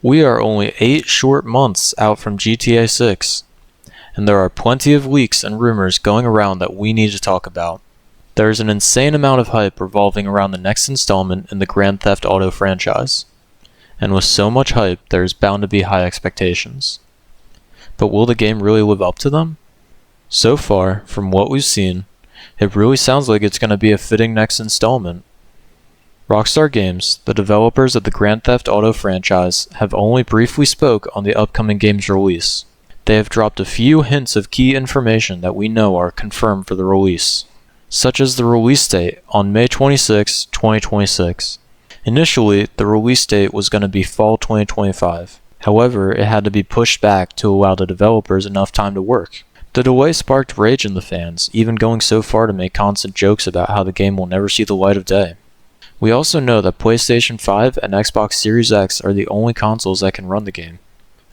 We are only 8 short months out from GTA 6, and there are plenty of leaks and rumors going around that we need to talk about. There is an insane amount of hype revolving around the next installment in the Grand Theft Auto franchise, and with so much hype, there is bound to be high expectations. But will the game really live up to them? So far, from what we've seen, it really sounds like it's going to be a fitting next installment. Rockstar Games, the developers of the Grand Theft Auto franchise, have only briefly spoke on the upcoming game's release. They have dropped a few hints of key information that we know are confirmed for the release, such as the release date on May 26, 2026. Initially, the release date was going to be fall 2025. However, it had to be pushed back to allow the developers enough time to work. The delay sparked rage in the fans, even going so far to make constant jokes about how the game will never see the light of day. We also know that PlayStation 5 and Xbox Series X are the only consoles that can run the game.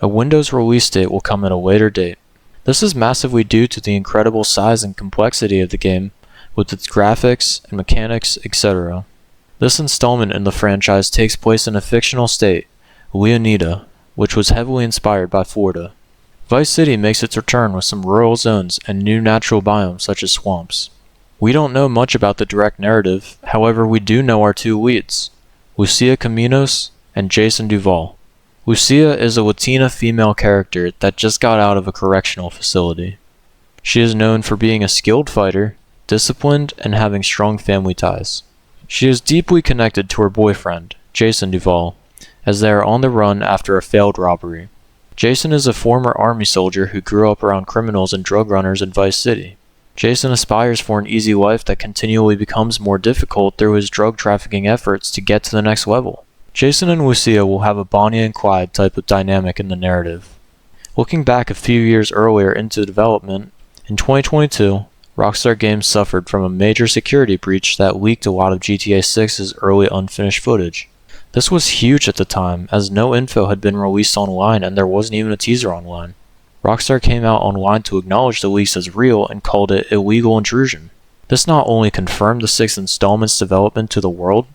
A Windows release date will come at a later date. This is massively due to the incredible size and complexity of the game, with its graphics and mechanics, etc. This installment in the franchise takes place in a fictional state, Leonida, which was heavily inspired by Florida. Vice City makes its return with some rural zones and new natural biomes such as swamps. We don't know much about the direct narrative, however we do know our two leads, Lucia Caminos and Jason Duval. Lucia is a Latina female character that just got out of a correctional facility. She is known for being a skilled fighter, disciplined, and having strong family ties. She is deeply connected to her boyfriend, Jason Duval, as they are on the run after a failed robbery. Jason is a former army soldier who grew up around criminals and drug runners in Vice City. Jason aspires for an easy life that continually becomes more difficult through his drug trafficking efforts to get to the next level. Jason and Lucia will have a Bonnie and Clyde type of dynamic in the narrative. Looking back a few years earlier into development, in 2022, Rockstar Games suffered from a major security breach that leaked a lot of GTA 6's early unfinished footage. This was huge at the time, as no info had been released online and there wasn't even a teaser online. Rockstar came out online to acknowledge the leaks as real and called it illegal intrusion. This not only confirmed the 6th installment's development to the world,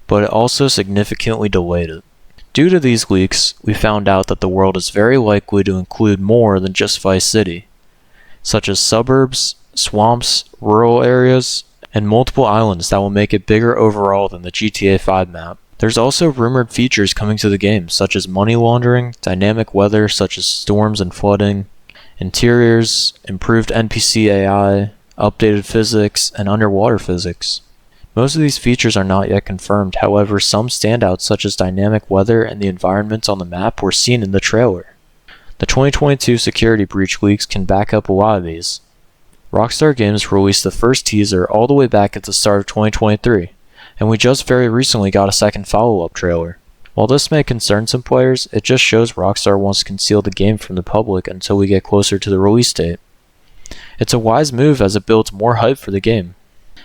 but it also significantly delayed it. Due to these leaks, we found out that the world is very likely to include more than just Vice City, such as suburbs, swamps, rural areas, and multiple islands that will make it bigger overall than the GTA 5 map. There's also rumored features coming to the game, such as money laundering, dynamic weather such as storms and flooding, interiors, improved NPC AI, updated physics, and underwater physics. Most of these features are not yet confirmed, however some standouts such as dynamic weather and the environments on the map were seen in the trailer. The 2022 security breach leaks can back up a lot of these. Rockstar Games released the first teaser all the way back at the start of 2023. And we just very recently got a second follow-up trailer. While this may concern some players, it just shows Rockstar wants to conceal the game from the public until we get closer to the release date. It's a wise move as it builds more hype for the game.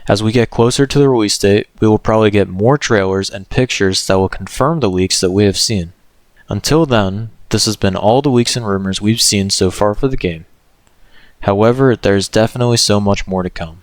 As we get closer to the release date, we will probably get more trailers and pictures that will confirm the leaks that we have seen. Until then, this has been all the leaks and rumors we've seen so far for the game. However, there is definitely so much more to come.